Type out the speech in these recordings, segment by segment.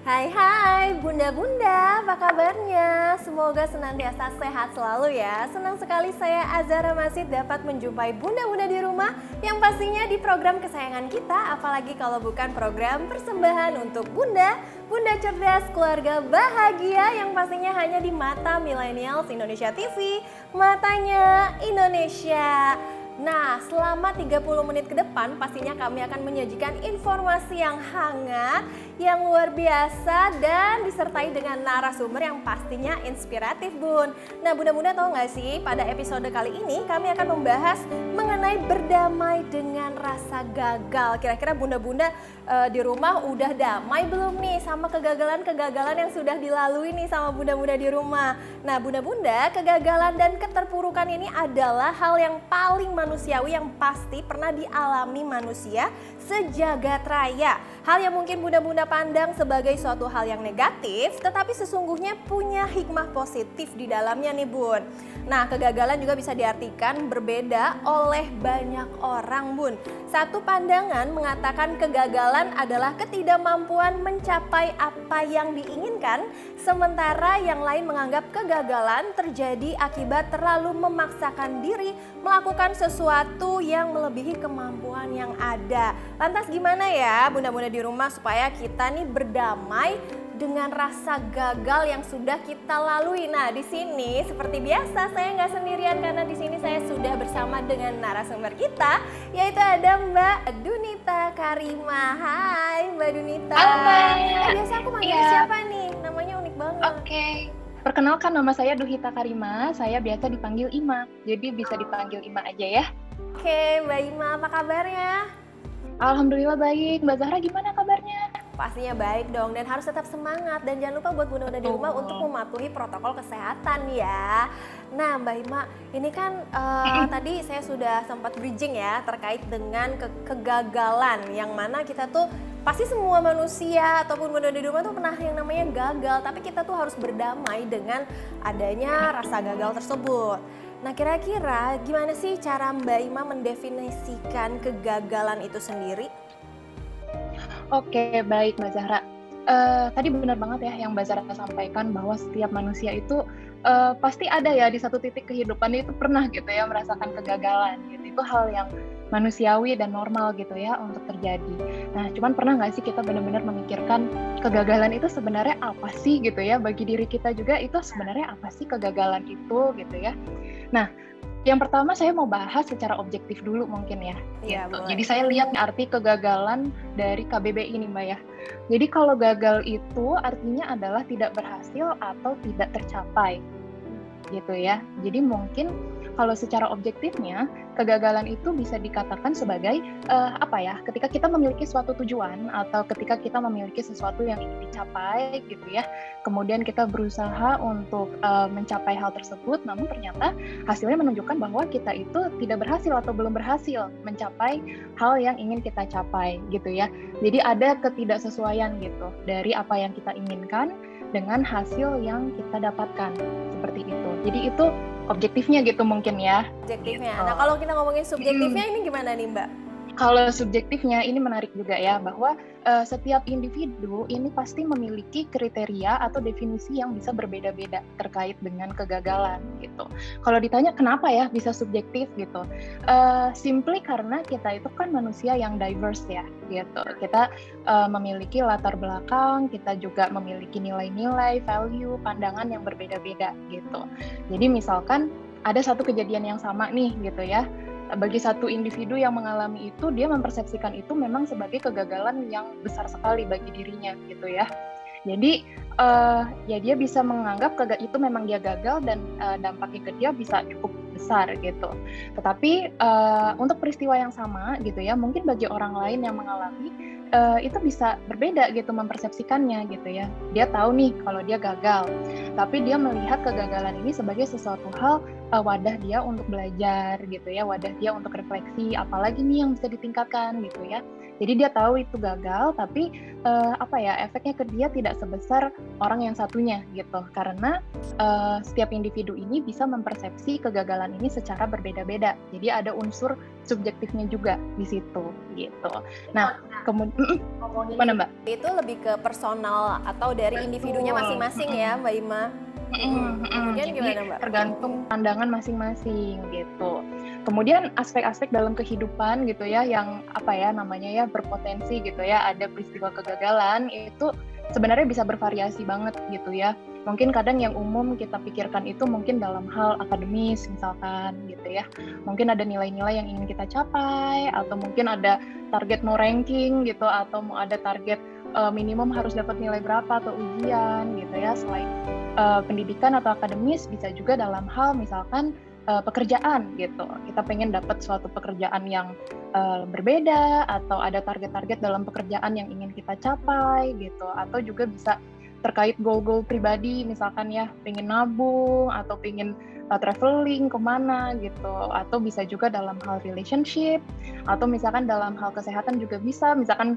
Hai Bunda-Bunda, apa kabarnya? Semoga senantiasa sehat selalu ya. Senang sekali saya Azhara Masid dapat menjumpai Bunda-Bunda di rumah yang pastinya di program kesayangan kita, apalagi kalau bukan program persembahan untuk Bunda, Bunda cerdas, keluarga bahagia yang pastinya hanya di Mata Millennials Indonesia TV, matanya Indonesia. Nah, selama 30 menit ke depan pastinya kami akan menyajikan informasi yang hangat, yang luar biasa dan disertai dengan narasumber yang pastinya inspiratif, Bun. Nah, Bunda-Bunda tahu nggak sih, pada episode kali ini kami akan membahas mengenai berdamai dengan rasa gagal. Kira-kira Bunda-Bunda di rumah udah damai belum nih sama kegagalan-kegagalan yang sudah dilalui nih sama Bunda-Bunda di rumah? Nah, Bunda-Bunda, kegagalan dan keterpurukan ini adalah hal yang paling manusiawi yang pasti pernah dialami manusia sejagat raya. Hal yang mungkin Bunda-Bunda pandang sebagai suatu hal yang negatif, tetapi sesungguhnya punya hikmah positif di dalamnya nih, Bun. Nah, kegagalan juga bisa diartikan berbeda oleh banyak orang, Bun. Satu pandangan mengatakan kegagalan adalah ketidakmampuan mencapai apa yang diinginkan, sementara yang lain menganggap kegagalan terjadi akibat terlalu memaksakan diri melakukan sesuatu yang melebihi kemampuan yang ada. Lantas gimana ya Bunda-Bunda di rumah supaya kita nih berdamai dengan rasa gagal yang sudah kita lalui? Nah, di sini seperti biasa saya nggak sendirian karena di sini saya sudah bersama dengan narasumber kita, yaitu ada Mbak Dunita Karima. Hai Mbak Dunita. Halo. Biasa aku manggil siapa nih? Namanya unik banget. Oke. Perkenalkan, nama saya Duhita Karima. Saya biasa dipanggil Ima. Jadi bisa dipanggil Ima aja ya. Oke, Mbak Ima, apa kabarnya? Alhamdulillah baik. Mbak Zahra gimana kabarnya? Pastinya baik dong, dan harus tetap semangat. Dan jangan lupa buat Bunda-Bunda di rumah untuk mematuhi protokol kesehatan ya. Nah Mbak Ima, ini kan tadi saya sudah sempat bridging ya terkait dengan kegagalan, yang mana kita tuh pasti semua manusia ataupun Bunda-Bunda di rumah tuh pernah yang namanya gagal, tapi kita tuh harus berdamai dengan adanya rasa gagal tersebut. Nah, kira-kira gimana sih cara Mbak Ima mendefinisikan kegagalan itu sendiri? Oke, baik Mbak Zahra. Tadi benar banget ya yang Mbak Zahra sampaikan bahwa setiap manusia itu pasti ada ya di satu titik kehidupan itu pernah gitu ya merasakan kegagalan gitu. Itu hal yang manusiawi dan normal gitu ya untuk terjadi. Nah, cuman pernah nggak sih kita benar-benar memikirkan kegagalan itu sebenarnya apa sih gitu ya, bagi diri kita juga itu sebenarnya apa sih kegagalan itu gitu ya. Nah, yang pertama saya mau bahas secara objektif dulu mungkin ya. Iya, Gitu. boleh. Jadi saya lihat arti kegagalan dari KBBI ini Mbak ya. Jadi kalau gagal itu artinya adalah tidak berhasil atau tidak tercapai. Gitu ya. Jadi mungkin kalau secara objektifnya kegagalan itu bisa dikatakan sebagai ketika kita memiliki suatu tujuan atau ketika kita memiliki sesuatu yang ingin dicapai gitu ya, kemudian kita berusaha untuk mencapai hal tersebut, namun ternyata hasilnya menunjukkan bahwa kita itu tidak berhasil atau belum berhasil mencapai hal yang ingin kita capai gitu ya. Jadi ada ketidaksesuaian gitu dari apa yang kita inginkan dengan hasil yang kita dapatkan, seperti itu. Jadi itu objektifnya gitu mungkin ya. Objektifnya. Gitu. Nah, kalau kita ngomongin subjektifnya ini gimana nih, Mbak? Kalau subjektifnya ini menarik juga ya, bahwa setiap individu ini pasti memiliki kriteria atau definisi yang bisa berbeda-beda terkait dengan kegagalan gitu. Kalau ditanya kenapa ya bisa subjektif gitu, simply karena kita itu kan manusia yang diverse ya gitu. Kita memiliki latar belakang, kita juga memiliki nilai-nilai, value, pandangan yang berbeda-beda gitu. Jadi misalkan ada satu kejadian yang sama nih gitu ya, bagi satu individu yang mengalami itu, dia mempersepsikan itu memang sebagai kegagalan yang besar sekali bagi dirinya gitu ya. Jadi ya dia bisa menganggap itu memang dia gagal dan dampaknya ke dia bisa cukup besar gitu. Tetapi untuk peristiwa yang sama gitu ya, mungkin bagi orang lain yang mengalami itu bisa berbeda gitu mempersepsikannya gitu ya. Dia tahu nih kalau dia gagal, tapi dia melihat kegagalan ini sebagai sesuatu hal wadah dia untuk belajar gitu ya, wadah dia untuk refleksi, apalagi nih yang bisa ditingkatkan gitu ya. Jadi dia tahu itu gagal, tapi efeknya ke dia tidak sebesar orang yang satunya gitu, karena setiap individu ini bisa mempersepsi kegagalan ini secara berbeda-beda. Jadi ada unsur subjektifnya juga di situ gitu. Nah, Ngomongin Mana Mbak? itu lebih ke personal atau dari individunya masing-masing ya Mbak Ima. Kemudian Jadi gimana Mbak? tergantung pandangan masing-masing gitu. Kemudian aspek-aspek dalam kehidupan gitu ya yang apa ya namanya ya berpotensi gitu ya ada peristiwa kegagalan itu sebenarnya bisa bervariasi banget gitu ya. Mungkin kadang yang umum kita pikirkan itu mungkin dalam hal akademis misalkan gitu ya. Mungkin ada nilai-nilai yang ingin kita capai atau mungkin ada target mau ranking gitu atau mau ada target minimum harus dapat nilai berapa atau ujian gitu ya. Selain pendidikan atau akademis bisa juga dalam hal misalkan pekerjaan gitu. Kita pengen dapat suatu pekerjaan yang berbeda atau ada target-target dalam pekerjaan yang ingin kita capai gitu. Atau juga bisa terkait goal-goal pribadi misalkan ya pengen nabung atau pengen traveling kemana gitu. Atau bisa juga dalam hal relationship atau misalkan dalam hal kesehatan juga bisa. Misalkan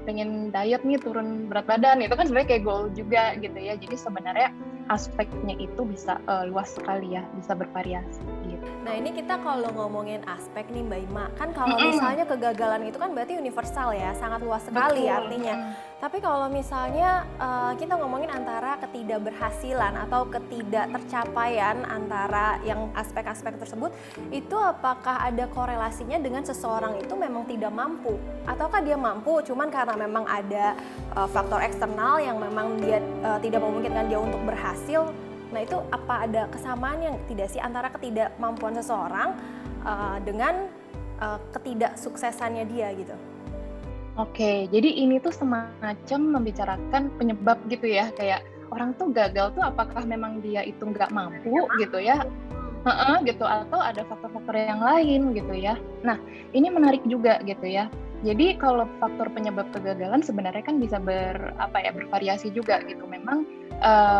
pengen diet nih turun berat badan itu kan sebenarnya kayak goal juga gitu ya. Jadi sebenarnya aspeknya itu bisa luas sekali ya, bisa bervariasi gitu. Nah ini kita kalau ngomongin aspek nih Mbak Ima, kan kalau misalnya kegagalan itu kan berarti universal ya, sangat luas sekali artinya. Tapi kalau misalnya kita ngomongin antara ketidakberhasilan atau ketidaktercapaian antara yang aspek-aspek tersebut, itu apakah ada korelasinya dengan seseorang itu memang tidak mampu? Ataukah dia mampu cuman karena memang ada faktor eksternal yang memang dia tidak memungkinkan dia untuk berhasil? Nah itu apa ada kesamaan yang tidak sih antara ketidakmampuan seseorang dengan ketidaksuksesannya dia gitu? Oke, jadi ini tuh semacam membicarakan penyebab gitu ya, kayak orang tuh gagal tuh apakah memang dia itu nggak mampu gitu ya, gitu, atau ada faktor-faktor yang lain gitu ya. Nah, ini menarik juga gitu ya. Jadi kalau faktor penyebab kegagalan sebenarnya kan bisa bervariasi juga gitu. Memang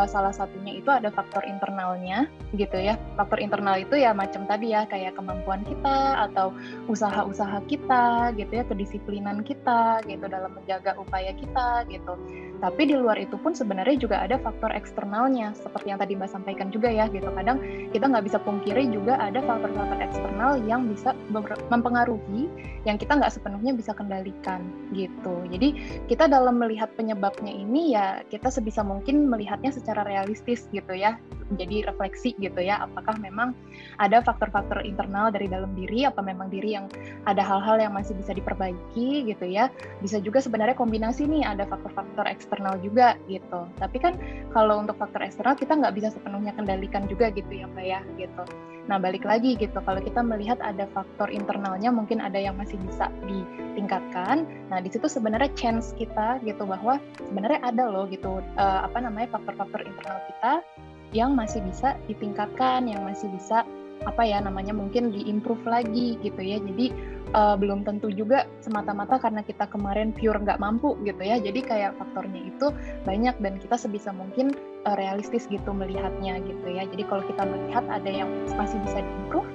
salah satunya itu ada faktor internalnya gitu ya. Faktor internal itu ya macam tadi ya kayak kemampuan kita atau usaha-usaha kita gitu ya, kedisiplinan kita gitu dalam menjaga upaya kita gitu. Tapi di luar itu pun sebenarnya juga ada faktor eksternalnya seperti yang tadi Mbak sampaikan juga ya gitu. Kadang kita nggak bisa pungkiri juga ada faktor-faktor eksternal yang bisa mempengaruhi yang kita nggak sepenuhnya bisa kendalikan gitu. Jadi kita dalam melihat penyebabnya ini ya kita sebisa mungkin melihatnya secara realistis gitu ya. Jadi refleksi gitu ya, apakah memang ada faktor-faktor internal dari dalam diri, apa memang diri yang ada hal-hal yang masih bisa diperbaiki gitu ya. Bisa juga sebenarnya kombinasi nih, ada faktor-faktor eksternal juga gitu. Tapi kan kalau untuk faktor eksternal kita nggak bisa sepenuhnya kendalikan juga gitu ya Mbak ya gitu. Nah balik lagi gitu, kalau kita melihat ada faktor internalnya mungkin ada yang masih bisa ditingkatkan. Nah di situ sebenarnya chance kita gitu bahwa sebenarnya ada loh gitu faktor-faktor internal kita yang masih bisa ditingkatkan, yang masih bisa mungkin diimprove lagi gitu ya. Jadi belum tentu juga semata-mata karena kita kemarin pure nggak mampu gitu ya. Jadi kayak faktornya itu banyak dan kita sebisa mungkin realistis gitu melihatnya gitu ya. Jadi kalau kita melihat ada yang masih bisa diimprove,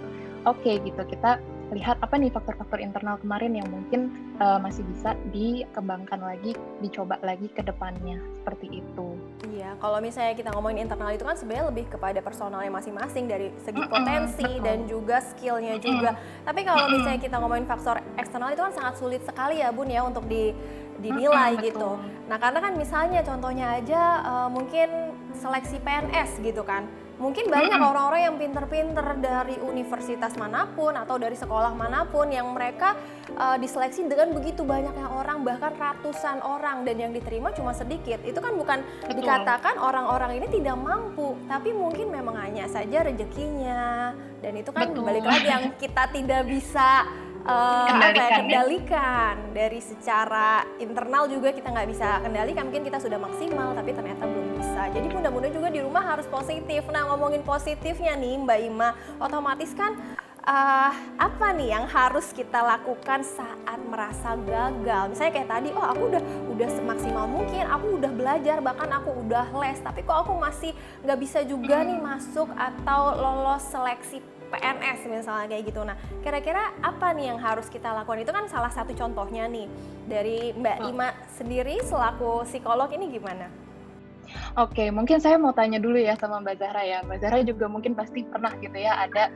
oke gitu, kita lihat apa nih faktor-faktor internal kemarin yang mungkin masih bisa dikembangkan lagi, dicoba lagi ke depannya, seperti itu. Iya, kalau misalnya kita ngomongin internal itu kan sebenarnya lebih kepada personalnya masing-masing dari segi potensi dan juga skillnya juga. Tapi kalau misalnya kita ngomongin faktor eksternal itu kan sangat sulit sekali ya Bun ya untuk dinilai gitu. Nah karena kan misalnya contohnya aja mungkin seleksi PNS gitu kan. Mungkin banyak orang-orang yang pinter-pinter dari universitas manapun atau dari sekolah manapun yang mereka diseleksi dengan begitu banyaknya orang, bahkan ratusan orang, dan yang diterima cuma sedikit. Itu kan bukan dikatakan orang-orang ini tidak mampu, tapi mungkin memang hanya saja rezekinya, dan itu kan balik lagi yang kita tidak bisa kendalikan. Dari secara internal juga kita nggak bisa kendalikan, mungkin kita sudah maksimal tapi ternyata belum bisa. Jadi mudah-mudahan juga di rumah harus positif. Nah ngomongin positifnya nih Mbak Ima, otomatis kan apa nih yang harus kita lakukan saat merasa gagal? Misalnya kayak tadi, aku udah semaksimal mungkin, aku udah belajar, bahkan aku udah les, tapi kok aku masih nggak bisa juga nih masuk atau lolos seleksi PNS misalnya kayak gitu. Nah, kira-kira apa nih yang harus kita lakukan? Itu kan salah satu contohnya nih. Dari Mbak Ima sendiri selaku psikolog ini gimana? Oke, mungkin saya mau tanya dulu ya sama Mbak Zahra ya. Mbak Zahra juga mungkin pasti pernah gitu ya ada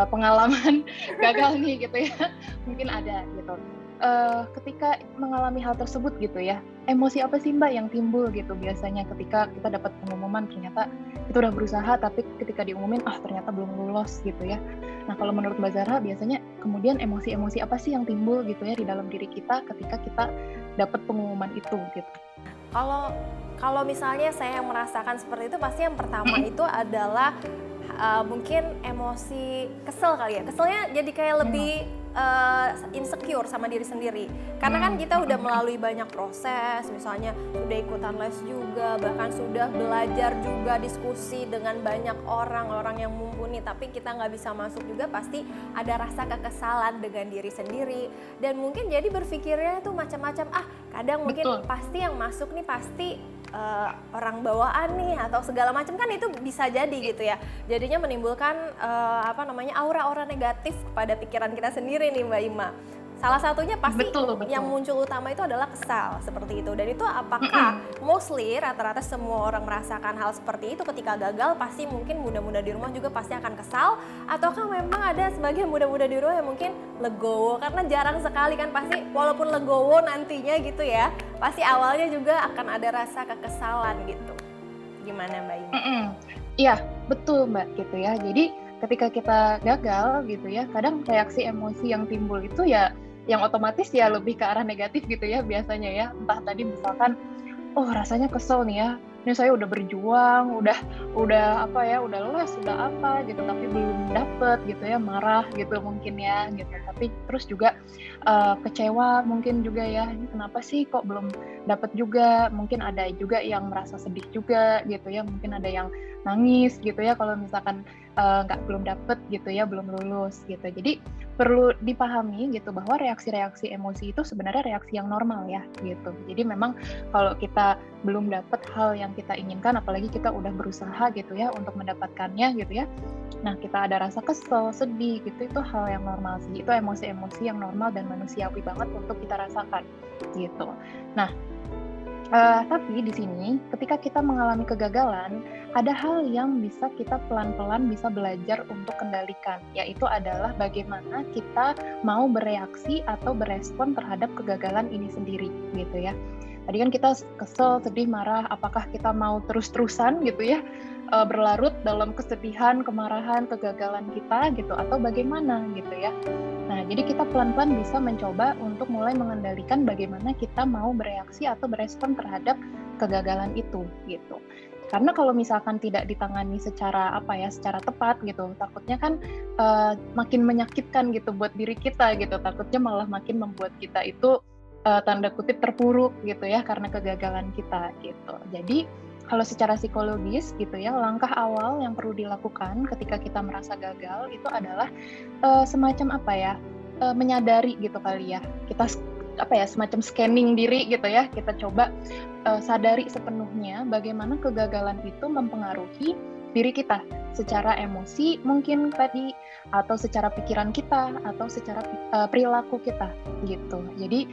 pengalaman gagal nih gitu ya. Mungkin ada gitu. ketika mengalami hal tersebut gitu ya, emosi apa sih Mbak yang timbul gitu biasanya ketika kita dapat pengumuman ternyata kita udah berusaha tapi ketika diumumin ternyata belum lolos gitu ya. Nah kalau menurut Mbak Zahra biasanya kemudian emosi-emosi apa sih yang timbul gitu ya di dalam diri kita ketika kita dapat pengumuman itu gitu? Kalau misalnya saya yang merasakan seperti itu, pasti yang pertama itu adalah mungkin emosi kesel kali ya. Keselnya jadi kayak lebih insecure sama diri sendiri. Karena kan kita udah melalui banyak proses, misalnya sudah ikutan les juga, bahkan sudah belajar juga, diskusi dengan banyak orang yang mumpuni, tapi kita nggak bisa masuk juga, pasti ada rasa kekesalan dengan diri sendiri. Dan mungkin jadi berpikirnya tuh macam-macam, kadang mungkin pasti yang masuk nih pasti orang bawaan nih atau segala macam, kan itu bisa jadi gitu ya. Jadinya menimbulkan aura-aura negatif kepada pikiran kita sendiri nih Mbak Ima. Salah satunya pasti Betul. yang muncul utama itu adalah kesal seperti itu. Dan itu apakah mostly rata-rata semua orang merasakan hal seperti itu ketika gagal, pasti mungkin muda-muda di rumah juga pasti akan kesal, ataukah memang ada sebagian muda-muda di rumah yang mungkin legowo, karena jarang sekali kan pasti walaupun legowo nantinya gitu ya, pasti awalnya juga akan ada rasa kekesalan gitu. Gimana Mbak Ima? Iya, betul Mbak gitu ya. Jadi ketika kita gagal gitu ya, kadang reaksi emosi yang timbul itu ya yang otomatis ya lebih ke arah negatif gitu ya biasanya ya. Entah tadi misalkan rasanya kesel nih ya, ini saya udah berjuang, udah les, udah apa gitu, tapi belum dapet gitu ya, marah gitu mungkin ya gitu. Tapi terus juga kecewa mungkin juga ya, ini kenapa sih kok belum dapet juga, mungkin ada juga yang merasa sedih juga gitu ya, mungkin ada yang nangis gitu ya kalau misalkan belum dapet gitu ya, belum lulus gitu. Jadi perlu dipahami gitu bahwa reaksi-reaksi emosi itu sebenarnya reaksi yang normal ya gitu. Jadi memang kalau kita belum dapat hal yang kita inginkan, apalagi kita udah berusaha gitu ya untuk mendapatkannya gitu ya, nah kita ada rasa kesel, sedih gitu, itu hal yang normal sih. Itu emosi-emosi yang normal dan manusiawi banget untuk kita rasakan gitu. Nah tapi di sini ketika kita mengalami kegagalan, ada hal yang bisa kita pelan-pelan bisa belajar untuk kendalikan, yaitu adalah bagaimana kita mau bereaksi atau berespon terhadap kegagalan ini sendiri gitu ya. Tadi kan kita kesel, sedih, marah, apakah kita mau terus-terusan gitu ya berlarut dalam kesedihan, kemarahan, kegagalan kita gitu, atau bagaimana gitu ya. Nah, jadi kita pelan-pelan bisa mencoba untuk mulai mengendalikan bagaimana kita mau bereaksi atau berespon terhadap kegagalan itu gitu. Karena kalau misalkan tidak ditangani secara secara tepat gitu, takutnya kan makin menyakitkan gitu buat diri kita gitu. Takutnya malah makin membuat kita itu tanda kutip terpuruk gitu ya karena kegagalan kita gitu. Jadi kalau secara psikologis gitu ya, langkah awal yang perlu dilakukan ketika kita merasa gagal itu adalah semacam menyadari gitu kali ya. Kita semacam scanning diri gitu ya. Kita coba sadari sepenuhnya bagaimana kegagalan itu mempengaruhi diri kita secara emosi mungkin tadi, atau secara pikiran kita, atau secara perilaku kita gitu. Jadi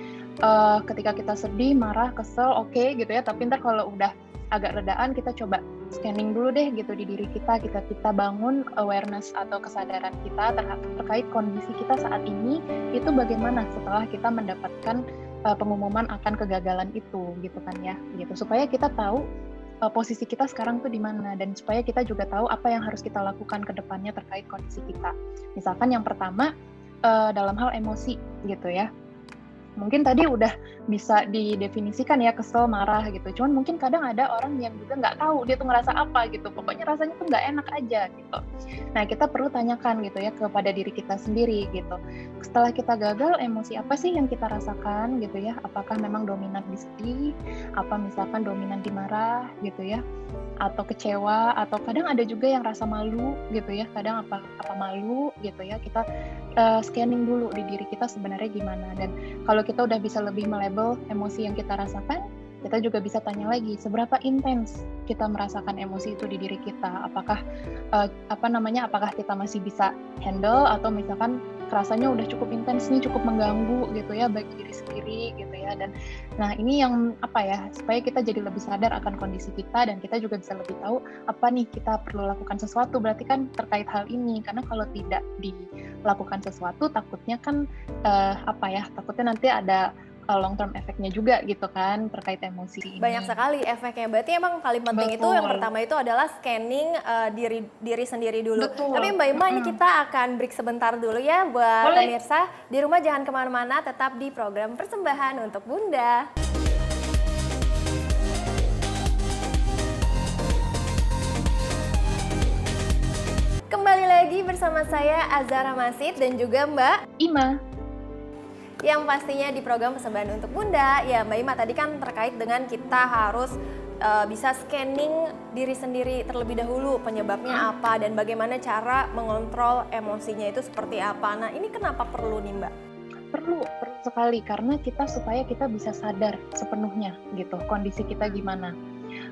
ketika kita sedih, marah, kesel, oke gitu ya, tapi ntar kalau udah agak redaan kita coba scanning dulu deh gitu di diri kita bangun awareness atau kesadaran kita terkait kondisi kita saat ini itu bagaimana setelah kita mendapatkan pengumuman akan kegagalan itu gitu kan ya gitu, supaya kita tahu posisi kita sekarang tuh di mana, dan supaya kita juga tahu apa yang harus kita lakukan ke depannya terkait kondisi kita. Misalkan yang pertama dalam hal emosi gitu ya. Mungkin tadi udah bisa didefinisikan ya, kesel, marah gitu. Cuman mungkin kadang ada orang yang juga nggak tahu dia tuh ngerasa apa gitu. Pokoknya rasanya tuh nggak enak aja gitu. Nah kita perlu tanyakan gitu ya kepada diri kita sendiri gitu. Setelah kita gagal, emosi apa sih yang kita rasakan gitu ya? Apakah memang dominan di sedih? Apa misalkan dominan di marah gitu ya? Atau kecewa? Atau kadang ada juga yang rasa malu gitu ya. Kadang apa malu gitu ya. Kita scanning dulu di diri kita sebenarnya gimana. Dan kalau kita udah bisa lebih melabel emosi yang kita rasakan, kita juga bisa tanya lagi seberapa intens kita merasakan emosi itu di diri kita. Apakah apakah kita masih bisa handle, atau misalkan rasanya udah cukup intens nih, cukup mengganggu gitu ya bagi diri sendiri gitu ya. Dan nah ini yang apa ya, supaya kita jadi lebih sadar akan kondisi kita dan kita juga bisa lebih tahu apa nih kita perlu lakukan sesuatu, berarti kan terkait hal ini. Karena kalau tidak dilakukan sesuatu takutnya kan apa ya, takutnya nanti ada long term efeknya juga gitu kan terkait emosi ini. Banyak sekali efeknya. Berarti emang paling penting itu yang pertama itu adalah scanning diri sendiri dulu. Betul. Tapi Mbak Ima, ini kita akan break sebentar dulu ya buat pemirsa. Di rumah jangan kemana-mana, tetap di program Persembahan untuk Bunda. Kembali lagi bersama saya Azara Masid dan juga Mbak Ima. Yang pastinya di program Persembahan untuk Bunda, ya Mbak Ima tadi kan terkait dengan kita harus bisa scanning diri sendiri terlebih dahulu, penyebabnya apa dan bagaimana cara mengontrol emosinya itu seperti apa. Nah ini kenapa perlu nih Mbak? Perlu sekali, karena supaya kita bisa sadar sepenuhnya gitu kondisi kita gimana.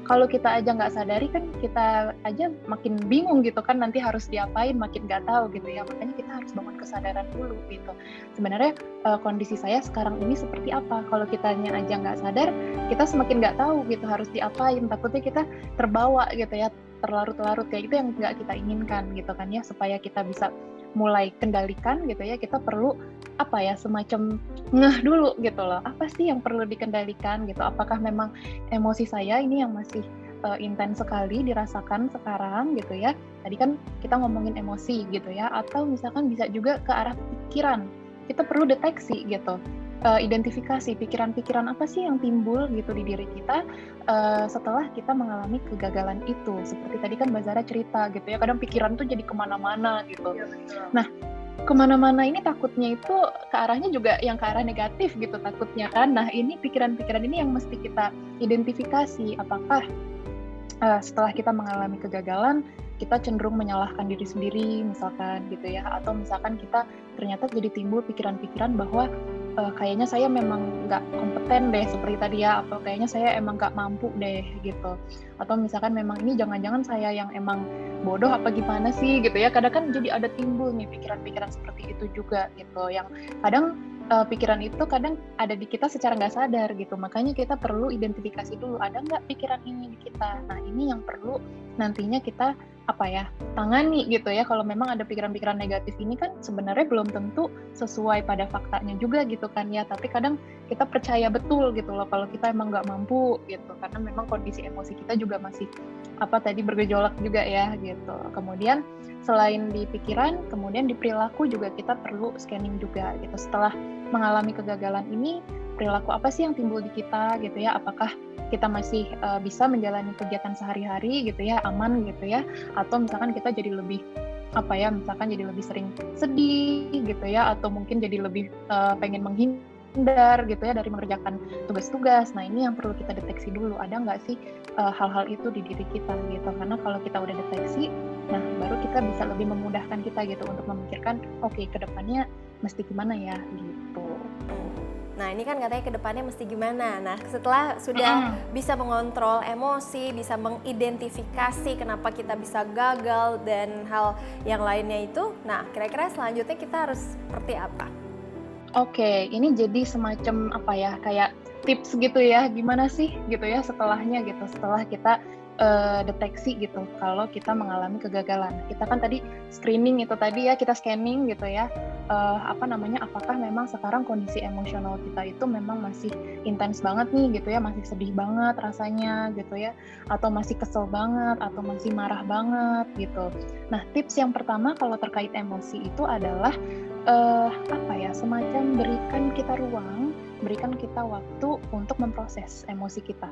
Kalau kita aja nggak sadari kan kita aja makin bingung gitu kan, nanti harus diapain makin nggak tahu gitu ya. Makanya kita harus bangun kesadaran dulu gitu. Sebenarnya kondisi saya sekarang ini seperti apa. Kalau kitanya aja nggak sadar, kita semakin nggak tahu gitu harus diapain. Takutnya kita terbawa gitu ya, terlarut-larut kayak itu yang nggak kita inginkan gitu kan ya. Supaya kita bisa mulai kendalikan gitu ya, kita perlu apa ya, semacam ngeh dulu gitu loh, apa sih yang perlu dikendalikan gitu, apakah memang emosi saya ini yang masih intens sekali dirasakan sekarang gitu ya. Tadi kan kita ngomongin emosi gitu ya, atau misalkan bisa juga ke arah pikiran, kita perlu deteksi gitu, identifikasi pikiran-pikiran apa sih yang timbul gitu di diri kita setelah kita mengalami kegagalan itu. Seperti tadi kan Mbak Zara cerita gitu ya, kadang pikiran tuh jadi kemana-mana gitu. Ya, nah, kemana-mana ini takutnya itu ke arahnya juga yang ke arah negatif gitu takutnya kan. Nah ini pikiran-pikiran ini yang mesti kita identifikasi, apakah setelah kita mengalami kegagalan kita cenderung menyalahkan diri sendiri misalkan gitu ya, atau misalkan kita ternyata jadi timbul pikiran-pikiran bahwa kayaknya saya memang nggak kompeten deh seperti tadi ya, atau kayaknya saya emang nggak mampu deh gitu, atau misalkan memang ini jangan-jangan saya yang emang bodoh apa gimana sih gitu ya. Kadang kan jadi ada timbul nih pikiran-pikiran seperti itu juga gitu, yang kadang pikiran itu kadang ada di kita secara nggak sadar gitu. Makanya kita perlu identifikasi dulu, ada nggak pikiran ini di kita. Nah ini yang perlu nantinya kita apa ya, tangani gitu ya. Kalau memang ada pikiran-pikiran negatif ini kan sebenarnya belum tentu sesuai pada faktanya juga gitu kan ya, tapi kadang kita percaya betul gitu loh kalau kita emang nggak mampu gitu, karena memang kondisi emosi kita juga masih apa tadi bergejolak juga ya gitu. Kemudian selain di pikiran, kemudian di perilaku juga kita perlu scanning juga gitu. Setelah mengalami kegagalan ini, perilaku apa sih yang timbul di kita gitu ya, apakah kita masih bisa menjalani kegiatan sehari-hari gitu ya, aman gitu ya, atau misalkan kita jadi lebih apa ya, misalkan jadi lebih sering sedih gitu ya, atau mungkin jadi lebih pengen menghindar gitu ya dari mengerjakan tugas-tugas. Nah ini yang perlu kita deteksi dulu, ada nggak sih hal-hal itu di diri kita gitu. Karena kalau kita udah deteksi, nah baru kita bisa lebih memudahkan kita gitu untuk memikirkan oke, kedepannya mesti gimana ya gitu. Nah ini kan katanya ke depannya mesti gimana. Nah setelah sudah bisa mengontrol emosi, bisa mengidentifikasi kenapa kita bisa gagal dan hal yang lainnya itu, nah kira-kira selanjutnya kita harus seperti apa? Oke, ini jadi semacam apa ya, kayak tips gitu ya, gimana sih gitu ya setelahnya gitu, setelah kita deteksi gitu kalau kita mengalami kegagalan. Kita kan tadi screening itu tadi ya, kita scanning gitu ya, apa namanya, apakah memang sekarang kondisi emosional kita itu memang masih intens banget nih gitu ya, masih sedih banget rasanya gitu ya, atau masih kesel banget, atau masih marah banget gitu. Nah tips yang pertama kalau terkait emosi itu adalah apa ya, semacam berikan kita ruang, berikan kita waktu untuk memproses emosi kita.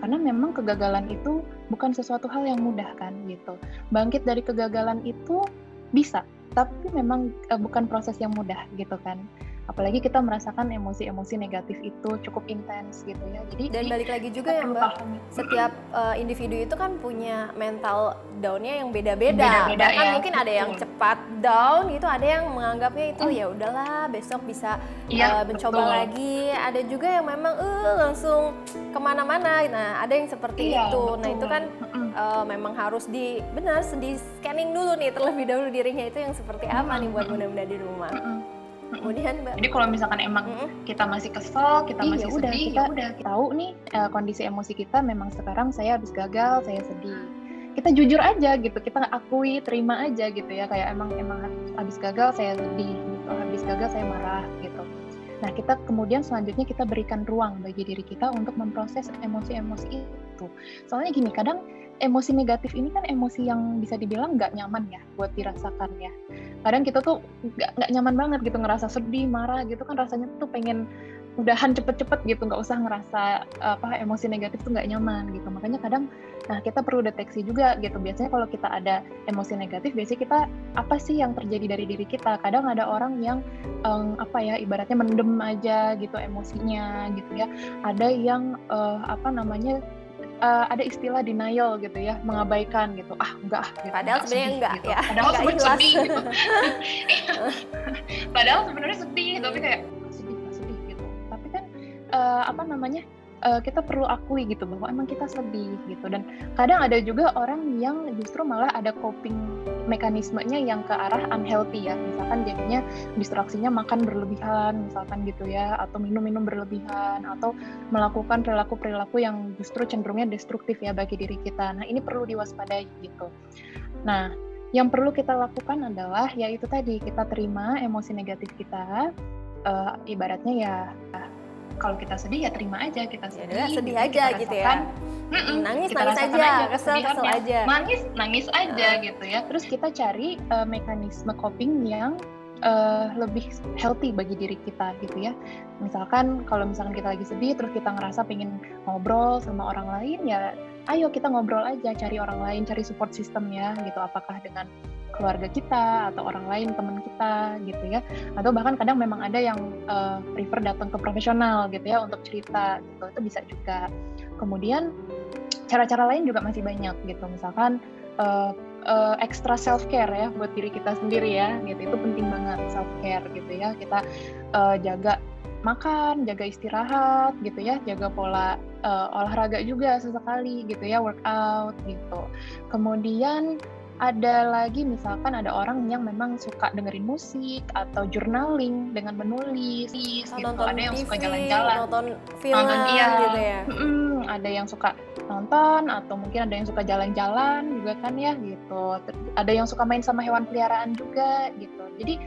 Karena memang kegagalan itu bukan sesuatu hal yang mudah kan gitu. Bangkit dari kegagalan itu bisa, tapi memang bukan proses yang mudah gitu kan. Apalagi kita merasakan emosi-emosi negatif itu cukup intens gitu ya. Jadi dan balik lagi juga ya Mbak, setiap individu itu kan punya mental down-nya yang beda-beda. Bahkan ya, mungkin ada yang cepat down gitu, ada yang menganggapnya itu ya udahlah besok bisa mencoba lagi. Ada juga yang memang langsung kemana-mana. Nah ada yang seperti itu. Betul. Nah itu kan memang harus di scanning dulu nih terlebih dahulu dirinya itu yang seperti apa nih buat bunda-bunda di rumah. Kemudian Mbak, jadi kalau misalkan emang kita masih kesel, kita masih udah, sedih, kita udah tahu nih kondisi emosi kita memang sekarang saya habis gagal, saya sedih. Kita jujur aja gitu, kita akui, terima aja gitu ya, kayak emang habis gagal saya sedih gitu, habis gagal saya marah gitu. Nah, kita kemudian selanjutnya kita berikan ruang bagi diri kita untuk memproses emosi-emosi itu. Soalnya gini, kadang emosi negatif ini kan emosi yang bisa dibilang nggak nyaman ya buat dirasakan ya. Kadang kita tuh nggak nyaman banget gitu, ngerasa sedih, marah gitu kan, rasanya tuh pengen udahan cepet-cepet gitu, nggak usah ngerasa emosi negatif tuh nggak nyaman gitu. Makanya kadang, nah kita perlu deteksi juga gitu. Biasanya kalau kita ada emosi negatif, biasanya kita apa sih yang terjadi dari diri kita. Kadang ada orang yang ibaratnya mendem aja gitu emosinya gitu ya. Ada yang ada istilah denial gitu ya, mengabaikan gitu, enggak gitu. Padahal sebenarnya enggak gitu. ya. Padahal sebenarnya sedih gitu. Padahal sebenarnya sedih, tapi kayak sedih gitu. Tapi kan kita perlu akui gitu bahwa emang kita sedih gitu. Dan kadang ada juga orang yang justru malah ada coping mekanismenya yang ke arah unhealthy ya. Misalkan jadinya distraksinya makan berlebihan misalkan gitu ya, atau minum berlebihan, atau melakukan perilaku-perilaku yang justru cenderungnya destruktif ya bagi diri kita. Nah, ini perlu diwaspadai gitu. Nah, yang perlu kita lakukan adalah yaitu tadi, kita terima emosi negatif kita, ibaratnya ya kalau kita sedih ya terima aja, kita sedih aja gitu ya. Nangis aja, kesel aja. Nangis aja gitu ya. Terus kita cari mekanisme coping yang lebih healthy bagi diri kita gitu ya. Misalkan kalau kita lagi sedih terus kita ngerasa pengen ngobrol sama orang lain, ya ayo kita ngobrol aja, cari orang lain, cari support system ya gitu. Apakah dengan keluarga kita atau orang lain, teman kita gitu ya, atau bahkan kadang memang ada yang prefer datang ke profesional gitu ya untuk cerita gitu, itu bisa juga. Kemudian cara-cara lain juga masih banyak gitu, misalkan extra self care ya buat diri kita sendiri ya gitu, itu penting banget self care gitu ya, kita jaga makan, jaga istirahat gitu ya, jaga pola olahraga juga sesekali gitu ya, workout gitu. Kemudian ada lagi misalkan ada orang yang memang suka dengerin musik atau journaling dengan menulis gitu. Ada yang suka jalan-jalan, nonton film gitu ya. Ada yang suka nonton atau mungkin ada yang suka jalan-jalan juga kan ya gitu. Ada yang suka main sama hewan peliharaan juga gitu. Jadi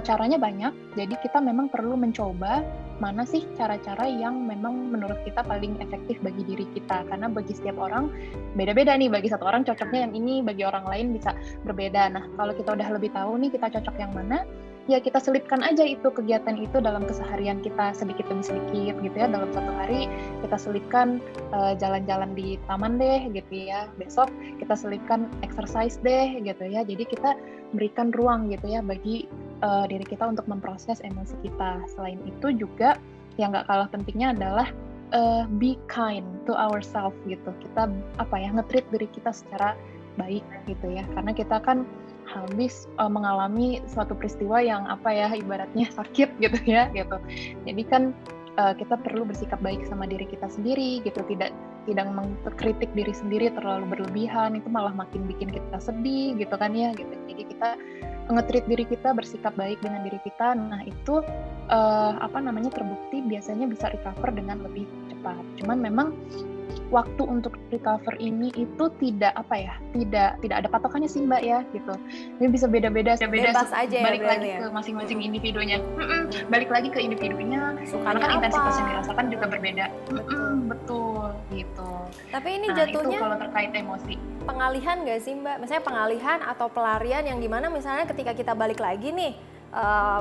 caranya banyak. Jadi kita memang perlu mencoba mana sih cara-cara yang memang menurut kita paling efektif bagi diri kita, karena bagi setiap orang beda-beda nih, bagi satu orang cocoknya yang ini, bagi orang lain bisa berbeda. Nah, kalau kita udah lebih tahu nih kita cocok yang mana, ya kita selipkan aja itu kegiatan itu dalam keseharian kita sedikit demi sedikit gitu ya. Dalam satu hari kita selipkan jalan-jalan di taman deh gitu ya, besok kita selipkan exercise deh gitu ya. Jadi kita berikan ruang gitu ya bagi diri kita untuk memproses emosi kita. Selain itu juga yang nggak kalah pentingnya adalah be kind to ourselves gitu. Kita nge-treat diri kita secara baik gitu ya, karena kita kan habis mengalami suatu peristiwa yang ibaratnya sakit gitu ya gitu. Jadi kan kita perlu bersikap baik sama diri kita sendiri gitu, tidak mengkritik diri sendiri terlalu berlebihan, itu malah makin bikin kita sedih gitu kan ya gitu. Jadi kita nge-treat diri kita, bersikap baik dengan diri kita, nah itu terbukti biasanya bisa recover dengan lebih cepat. Cuman memang waktu untuk recover ini itu tidak ada patokannya sih Mbak ya gitu. Ini bisa beda-beda, bebas aja ya, balik lagi ke masing-masing individunya. Balik lagi ke individunya, karena kan intensitas yang dirasakan juga berbeda. Betul gitu. Tapi ini itu jatuhnya kalau terkait emosi. Pengalihan nggak sih Mbak? Misalnya pengalihan atau pelarian yang dimana misalnya ketika kita balik lagi nih,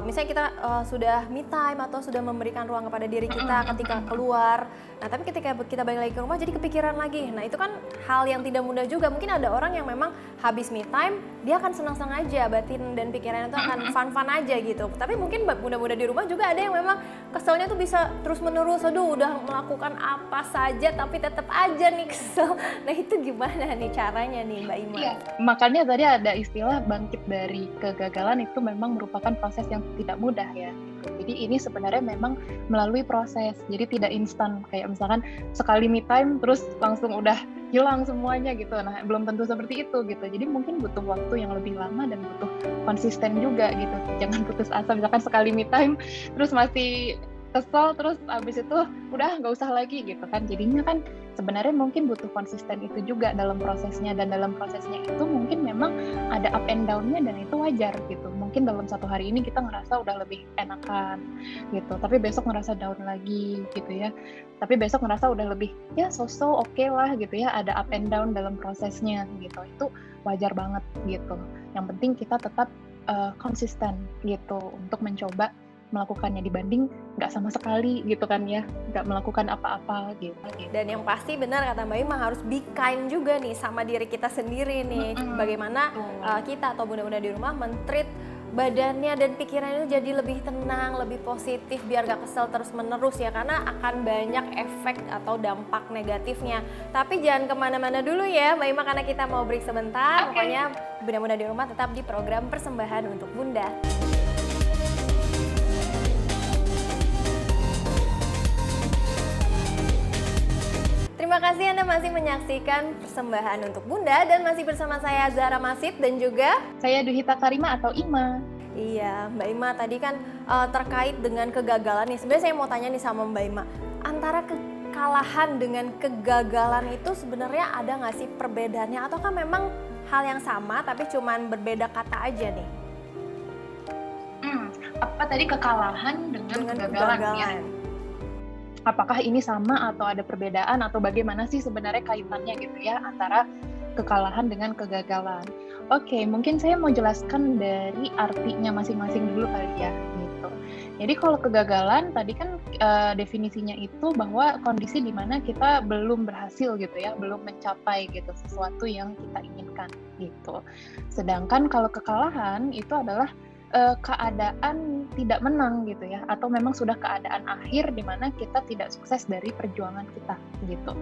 misalnya kita sudah me time atau sudah memberikan ruang kepada diri kita ketika keluar. Nah, tapi ketika kita balik lagi ke rumah jadi kepikiran lagi. Nah, itu kan hal yang tidak mudah juga. Mungkin ada orang yang memang habis me time, dia akan senang-senang aja, batin dan pikirannya itu akan fun-fun aja gitu. Tapi mungkin muda-muda di rumah juga ada yang memang keselnya tuh bisa terus-menerus. Aduh, udah melakukan apa saja tapi tetap aja nih kesel. Nah, itu gimana nih caranya nih Mbak Ima? Iya, makanya tadi ada istilah bangkit dari kegagalan itu memang merupakan proses yang tidak mudah ya. Jadi ini sebenarnya memang melalui proses, jadi tidak instan kayak misalkan sekali me time terus langsung udah hilang semuanya gitu. Nah belum tentu seperti itu gitu. Jadi mungkin butuh waktu yang lebih lama dan butuh konsisten juga gitu. Jangan putus asa misalkan sekali me time terus masih kesel terus abis itu udah nggak usah lagi gitu kan. Jadinya kan sebenarnya mungkin butuh konsisten itu juga dalam prosesnya, dan dalam prosesnya itu mungkin memang ada up and down-nya dan itu wajar gitu. Mungkin dalam satu hari ini kita ngerasa udah lebih enakan gitu, tapi besok ngerasa down lagi gitu ya. Tapi besok ngerasa udah lebih ya so-so oke lah gitu ya, ada up and down dalam prosesnya gitu. Itu wajar banget gitu. Yang penting kita tetap konsisten gitu untuk mencoba melakukannya dibanding nggak sama sekali gitu kan ya, nggak melakukan apa-apa gitu. Dan yang pasti benar kata Mbak Ima, harus be kind juga nih sama diri kita sendiri nih. Bagaimana kita atau bunda-bunda di rumah men-treat badannya dan pikirannya jadi lebih tenang, lebih positif, biar gak kesel terus menerus ya, karena akan banyak efek atau dampak negatifnya. Tapi jangan kemana-mana dulu ya Mbak Ima, karena kita mau break sebentar. Pokoknya bunda-bunda di rumah tetap di program Persembahan untuk Bunda. Terima kasih Anda masih menyaksikan Persembahan untuk Bunda dan masih bersama saya Zahra Masid dan juga saya Duhita Karima atau Ima. Iya, Mbak Ima tadi kan terkait dengan kegagalan nih. Sebenarnya saya mau tanya nih sama Mbak Ima, antara kekalahan dengan kegagalan itu sebenarnya ada nggak sih perbedaannya, ataukah memang hal yang sama tapi cuman berbeda kata aja nih? Apa tadi kekalahan dengan kegagalan ya? Apakah ini sama atau ada perbedaan atau bagaimana sih sebenarnya kaitannya gitu ya antara kekalahan dengan kegagalan? Oke, mungkin saya mau jelaskan dari artinya masing-masing dulu kali ya gitu. Jadi kalau kegagalan tadi kan definisinya itu bahwa kondisi di mana kita belum berhasil gitu ya, belum mencapai gitu sesuatu yang kita inginkan gitu. Sedangkan kalau kekalahan itu adalah keadaan tidak menang gitu ya, atau memang sudah keadaan akhir di mana kita tidak sukses dari perjuangan kita gitu.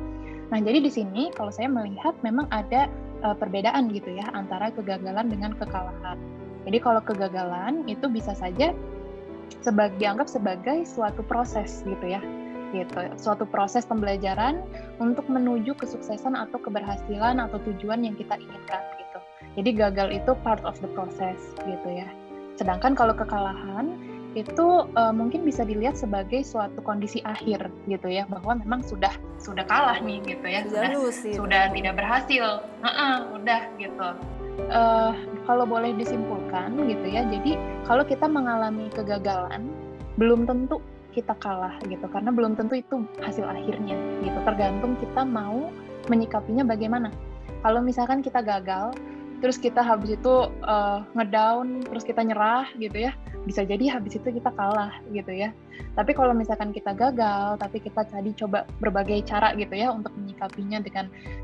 Nah jadi di sini kalau saya melihat memang ada perbedaan gitu ya antara kegagalan dengan kekalahan. Jadi kalau kegagalan itu bisa saja dianggap sebagai suatu proses gitu ya, gitu, suatu proses pembelajaran untuk menuju kesuksesan atau keberhasilan atau tujuan yang kita inginkan gitu. Jadi gagal itu part of the process gitu ya. Sedangkan kalau kekalahan itu mungkin bisa dilihat sebagai suatu kondisi akhir gitu ya, bahwa memang sudah kalah nih gitu ya, sudah tidak berhasil, udah gitu. Kalau boleh disimpulkan gitu ya, jadi kalau kita mengalami kegagalan belum tentu kita kalah gitu, karena belum tentu itu hasil akhirnya gitu, tergantung kita mau menyikapinya bagaimana. Kalau misalkan kita gagal terus kita habis itu ngedown, terus kita nyerah gitu ya, bisa jadi habis itu kita kalah gitu ya. Tapi kalau misalkan kita gagal, tapi kita tadi coba berbagai cara gitu ya untuk menyikapinya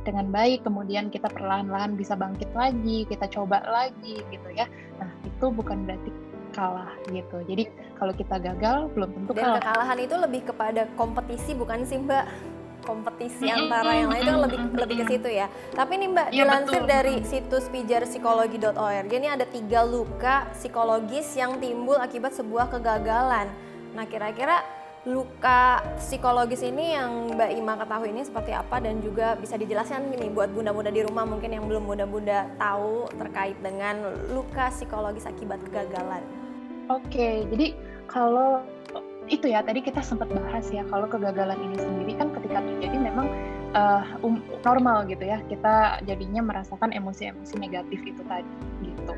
dengan baik, kemudian kita perlahan-lahan bisa bangkit lagi, kita coba lagi gitu ya. Nah itu bukan berarti kalah gitu. Jadi kalau kita gagal belum tentu kalah. Dan kekalahan itu lebih kepada kompetisi bukan sih Mbak? Kompetisi antara yang lain itu lebih ke situ ya. Tapi nih Mbak, dilansir dari situs pijarpsikologi.org, ini ada 3 luka psikologis yang timbul akibat sebuah kegagalan. Nah kira-kira luka psikologis ini yang Mbak Ima ketahui ini seperti apa, dan juga bisa dijelaskan nih buat bunda-bunda di rumah mungkin yang belum bunda-bunda tahu terkait dengan luka psikologis akibat kegagalan. Oke, jadi kalau itu ya tadi kita sempat bahas ya, kalau kegagalan ini sendiri kan ketika terjadi memang normal gitu ya, kita jadinya merasakan emosi-emosi negatif itu tadi gitu.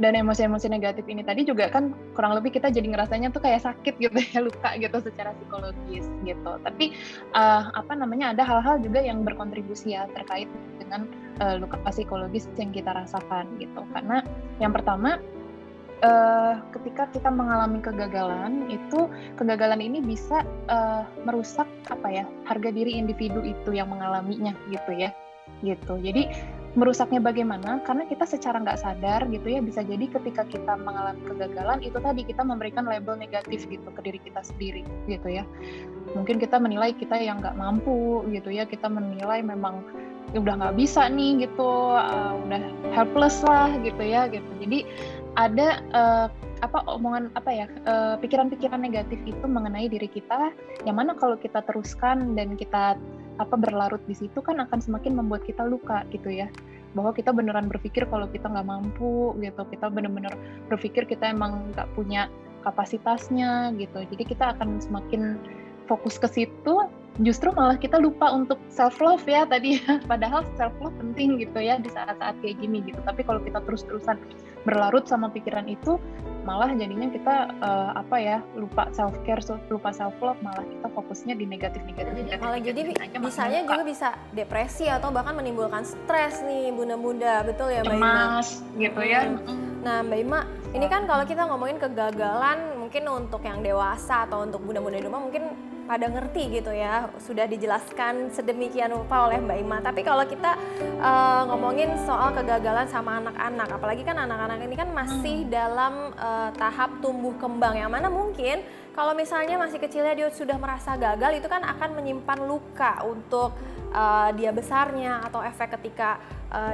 Dan emosi-emosi negatif ini tadi juga kan kurang lebih kita jadi ngerasanya tuh kayak sakit gitu ya, luka gitu secara psikologis gitu. Tapi ada hal-hal juga yang berkontribusi ya terkait dengan luka psikologis yang kita rasakan gitu. Karena yang pertama, ketika kita mengalami kegagalan, itu kegagalan ini bisa merusak harga diri individu itu yang mengalaminya gitu ya, gitu. Jadi merusaknya bagaimana? Karena kita secara nggak sadar gitu ya, bisa jadi ketika kita mengalami kegagalan itu tadi kita memberikan label negatif gitu ke diri kita sendiri gitu ya. Mungkin kita menilai kita yang nggak mampu gitu ya, kita menilai memang udah nggak bisa nih gitu, udah helpless lah gitu ya gitu. Jadi ada pikiran-pikiran negatif itu mengenai diri kita, yang mana kalau kita teruskan dan kita berlarut di situ kan akan semakin membuat kita luka gitu ya, bahwa kita beneran berpikir kalau kita nggak mampu gitu, kita bener-bener berpikir kita emang nggak punya kapasitasnya gitu, jadi kita akan semakin fokus ke situ, justru malah kita lupa untuk self love ya tadi ya. Padahal self love penting gitu ya di saat-saat kayak gini gitu. Tapi kalau kita terus-terusan berlarut sama pikiran itu, malah jadinya kita lupa self care, lupa self love, malah kita fokusnya di negatif-negatif. Malah jadi bisanya juga bisa depresi atau bahkan menimbulkan stres nih bunda-bunda, betul ya Mbak Ima? Cemas gitu ya. Nah Mbak Ima, ini kan kalau kita ngomongin kegagalan mungkin untuk yang dewasa atau untuk bunda-bunda di rumah mungkin pada ngerti gitu ya, sudah dijelaskan sedemikian rupa oleh Mbak Ima. Tapi kalau kita ngomongin soal kegagalan sama anak-anak, apalagi kan anak-anak ini kan masih dalam tahap tumbuh kembang, yang mana mungkin kalau misalnya masih kecilnya dia sudah merasa gagal, itu kan akan menyimpan luka untuk dia besarnya atau efek ketika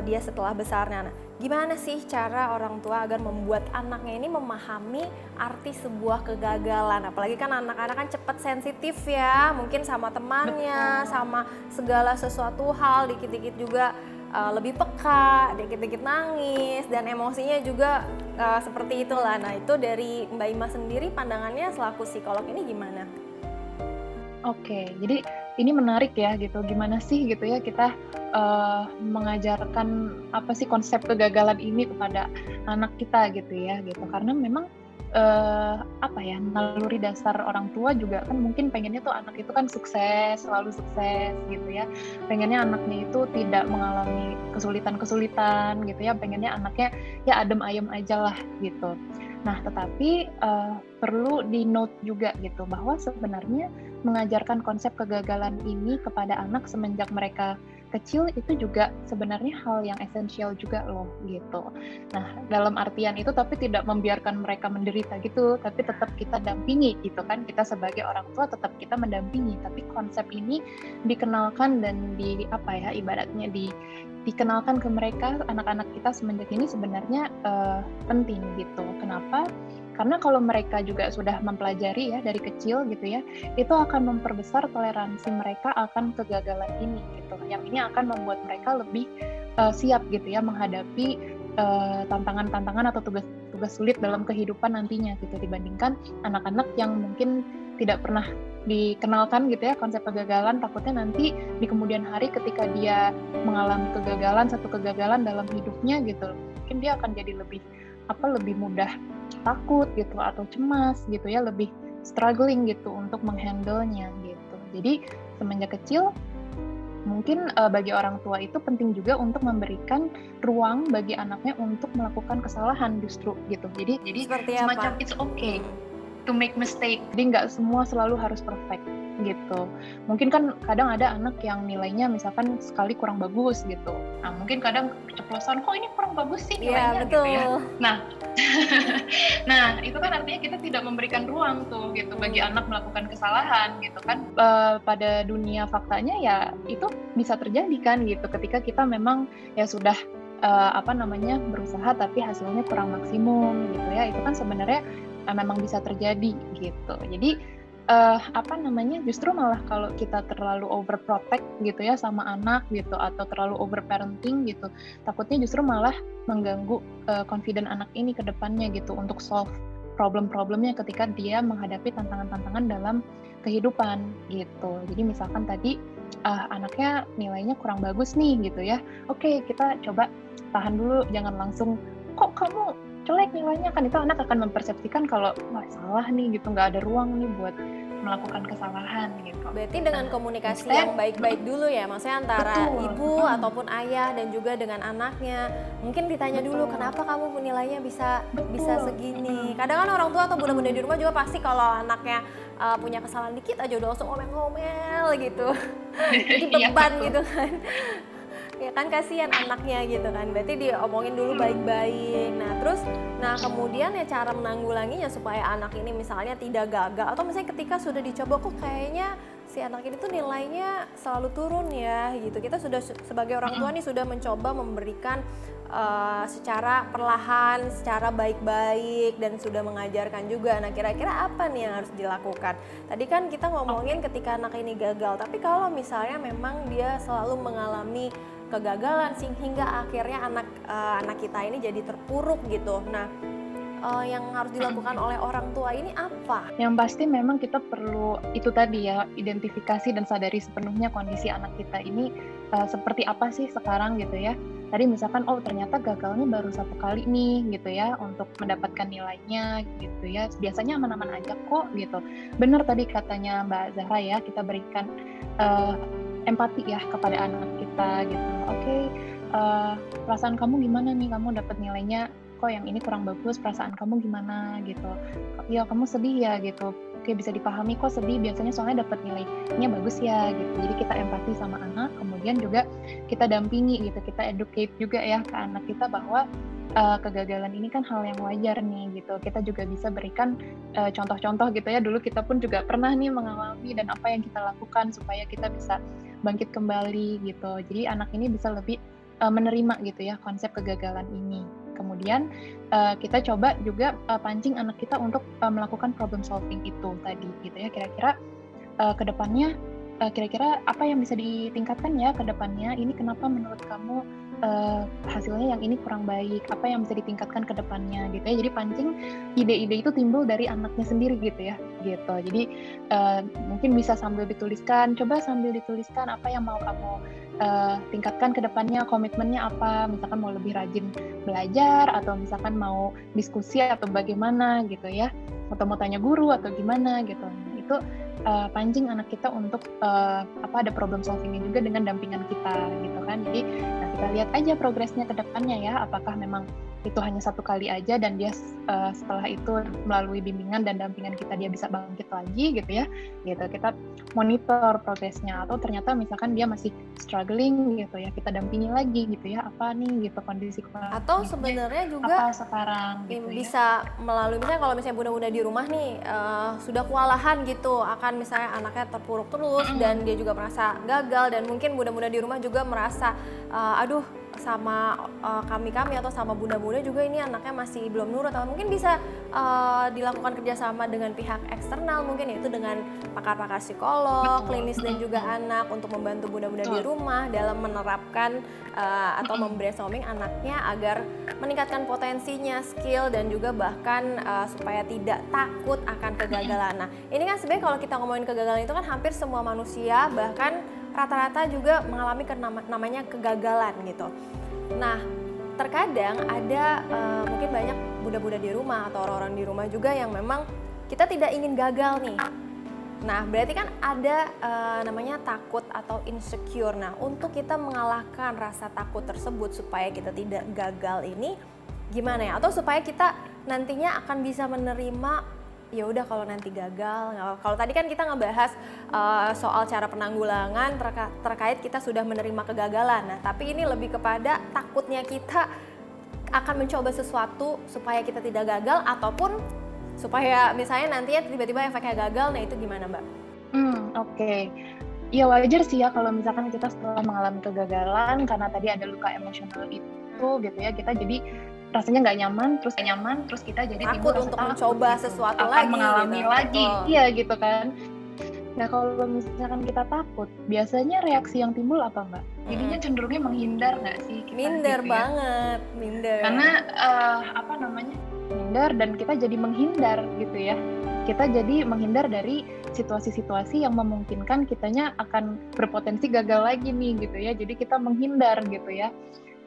dia setelah besarnya. Nah, gimana sih cara orang tua agar membuat anaknya ini memahami arti sebuah kegagalan? Apalagi kan anak-anak kan cepat sensitif ya, mungkin sama temannya, sama segala sesuatu hal, dikit-dikit juga lebih peka, dikit-dikit nangis, dan emosinya juga seperti itulah. Nah itu dari Mbak Ima sendiri pandangannya selaku psikolog ini gimana? Oke, jadi ini menarik ya gitu. Gimana sih gitu ya kita mengajarkan apa sih konsep kegagalan ini kepada anak kita gitu ya gitu. Karena memang naluri dasar orang tua juga kan mungkin pengennya tuh anak itu kan sukses, selalu sukses gitu ya. Pengennya anaknya itu tidak mengalami kesulitan-kesulitan gitu ya. Pengennya anaknya ya adem ayem aja lah gitu. Nah, tetapi perlu di note juga gitu bahwa sebenarnya mengajarkan konsep kegagalan ini kepada anak semenjak mereka kecil itu juga sebenarnya hal yang esensial juga loh gitu. Nah, dalam artian itu tapi tidak membiarkan mereka menderita gitu, tapi tetap kita dampingi gitu kan. Kita sebagai orang tua tetap kita mendampingi, tapi konsep ini dikenalkan dan ibaratnya dikenalkan ke mereka, anak-anak kita semenjak ini sebenarnya penting gitu. Kenapa? Karena kalau mereka juga sudah mempelajari ya dari kecil gitu ya, itu akan memperbesar toleransi mereka akan kegagalan ini gitu. Yang ini akan membuat mereka lebih siap gitu ya menghadapi tantangan-tantangan atau tugas-tugas sulit dalam kehidupan nantinya gitu, dibandingkan anak-anak yang mungkin tidak pernah dikenalkan gitu ya konsep kegagalan, takutnya nanti di kemudian hari ketika dia mengalami satu kegagalan dalam hidupnya gitu, mungkin dia akan jadi lebih mudah takut gitu atau cemas gitu ya, lebih struggling gitu untuk menghandle-nya gitu. Jadi semenjak kecil mungkin bagi orang tua itu penting juga untuk memberikan ruang bagi anaknya untuk melakukan kesalahan justru gitu. Jadi semacam it's okay to make mistake. Jadi nggak semua selalu harus perfect gitu. Mungkin kan kadang ada anak yang nilainya misalkan sekali kurang bagus gitu. Nah mungkin kadang keceplosan, kok ini kurang bagus sih nilainya gitu ya. Nah itu kan artinya kita tidak memberikan ruang tuh gitu bagi anak melakukan kesalahan gitu kan. Pada dunia faktanya ya itu bisa terjadi kan gitu ketika kita memang ya sudah berusaha tapi hasilnya kurang maksimum gitu ya. Itu kan sebenarnya memang bisa terjadi gitu. Jadi justru malah kalau kita terlalu overprotect gitu ya sama anak gitu atau terlalu overparenting gitu, takutnya justru malah mengganggu confident anak ini ke depannya gitu untuk solve problem-problemnya ketika dia menghadapi tantangan-tantangan dalam kehidupan gitu. Jadi misalkan tadi anaknya nilainya kurang bagus nih gitu ya, oke kita coba tahan dulu, jangan langsung kok kamu jelek nilainya, kan itu anak akan mempersepsikan kalau wah salah nih gitu, nggak ada ruang nih buat melakukan kesalahan gitu. Berarti dengan komunikasi yang baik-baik dulu ya, maksudnya antara ibu ataupun ayah dan juga dengan anaknya. Mungkin ditanya dulu kenapa kamu nilainya bisa segini. Kadang kan orang tua atau bunda-bunda di rumah juga pasti kalau anaknya punya kesalahan dikit aja udah langsung ngomel-ngomel gitu. Jadi beban gitu kan. Ya kan kasihan anaknya gitu kan, berarti diomongin dulu baik-baik. Nah kemudian ya cara menanggulanginya supaya anak ini misalnya tidak gagal, atau misalnya ketika sudah dicoba kok kayaknya si anak ini tuh nilainya selalu turun ya gitu. Kita sudah sebagai orang tua nih sudah mencoba memberikan secara perlahan, secara baik-baik dan sudah mengajarkan juga. Nah, kira-kira apa nih yang harus dilakukan? Tadi kan kita ngomongin ketika anak ini gagal, tapi kalau misalnya memang dia selalu mengalami kegagalan hingga akhirnya anak kita ini jadi terpuruk gitu. Nah, yang harus dilakukan oleh orang tua ini apa? Yang pasti memang kita perlu itu tadi ya, identifikasi dan sadari sepenuhnya kondisi anak kita ini seperti apa sih sekarang gitu ya. Tadi misalkan ternyata gagalnya baru 1 kali nih gitu ya untuk mendapatkan nilainya gitu ya. Biasanya aman-aman aja kok gitu. Benar tadi katanya Mbak Zahra ya, kita berikan empati ya kepada anak kita gitu. Oke, perasaan kamu gimana nih, kamu dapat nilainya kok yang ini kurang bagus, perasaan kamu gimana gitu. Ya kamu sedih ya gitu. Oke, bisa dipahami kok sedih, biasanya soalnya dapat nilainya bagus ya gitu. Jadi kita empati sama anak, kemudian juga kita dampingi gitu, kita educate juga ya ke anak kita bahwa kegagalan ini kan hal yang wajar nih gitu. Kita juga bisa berikan contoh-contoh gitu ya. Dulu kita pun juga pernah nih mengalami dan apa yang kita lakukan supaya kita bisa bangkit kembali gitu. Jadi anak ini bisa lebih menerima gitu ya konsep kegagalan ini. Kemudian kita coba juga pancing anak kita untuk melakukan problem solving itu tadi gitu ya. Kira-kira ke depannya kira-kira apa yang bisa ditingkatkan ya ke depannya, ini kenapa menurut kamu hasilnya yang ini kurang baik, apa yang bisa ditingkatkan ke depannya gitu ya. Jadi pancing ide-ide itu timbul dari anaknya sendiri gitu ya gitu. Jadi mungkin bisa sambil dituliskan, coba sambil dituliskan apa yang mau kamu tingkatkan ke depannya, komitmennya apa, misalkan mau lebih rajin belajar atau misalkan mau diskusi atau bagaimana gitu ya, atau mau tanya guru atau gimana gitu. Nah, itu pancing anak kita untuk ada problem solvingnya juga dengan dampingan kita gitu kan. Jadi kita lihat aja progresnya ke depannya ya, apakah memang itu hanya 1 kali aja dan dia setelah itu melalui bimbingan dan dampingan kita dia bisa bangkit lagi gitu ya. Gitu kita monitor progresnya, atau ternyata misalkan dia masih struggling gitu ya, kita dampingi lagi gitu ya, apa nih gitu kondisi atau sebenarnya juga apa sekarang gitu bisa melalui misalnya kalau misalnya bunda-bunda di rumah nih sudah kewalahan gitu akan misalnya anaknya terpuruk terus dan dia juga merasa gagal, dan mungkin bunda-bunda di rumah juga merasa aduh sama kami atau sama bunda-bunda juga ini anaknya masih belum nurut, atau mungkin bisa dilakukan kerjasama dengan pihak eksternal mungkin, yaitu dengan pakar-pakar psikolog, klinis dan juga anak untuk membantu bunda-bunda di rumah dalam menerapkan atau membrainstorming anaknya agar meningkatkan potensinya, skill dan juga bahkan supaya tidak takut akan kegagalan. Nah, ini kan sebenarnya kalau kita ngomongin kegagalan itu kan hampir semua manusia bahkan rata-rata juga mengalami namanya kegagalan gitu. Nah, terkadang ada mungkin banyak bunda-bunda di rumah atau orang-orang di rumah juga yang memang kita tidak ingin gagal nih. Nah, berarti kan ada namanya takut atau insecure. Nah, untuk kita mengalahkan rasa takut tersebut supaya kita tidak gagal ini gimana ya? Atau supaya kita nantinya akan bisa menerima ya udah kalau nanti gagal. Kalau tadi kan kita ngebahas soal cara penanggulangan terkait kita sudah menerima kegagalan. Nah, tapi ini lebih kepada takutnya kita akan mencoba sesuatu supaya kita tidak gagal, ataupun supaya misalnya nantinya tiba-tiba efeknya gagal. Nah, itu gimana, Mbak? Oke. Ya wajar sih ya kalau misalkan kita setelah mengalami kegagalan karena tadi ada luka emosional itu gitu ya, kita jadi rasanya nggak nyaman, terus kita jadi takut untuk mencoba gitu, sesuatu akan lagi mengalami gitu. lagi, iya gitu kan. Nah kalau misalkan kita takut, biasanya reaksi yang timbul apa Mbak? Jadinya cenderungnya menghindar nggak sih? Kita, minder gitu banget, minder. Karena minder, dan kita jadi menghindar gitu ya. Kita jadi menghindar dari situasi-situasi yang memungkinkan kitanya akan berpotensi gagal lagi nih gitu ya. Jadi kita menghindar gitu ya.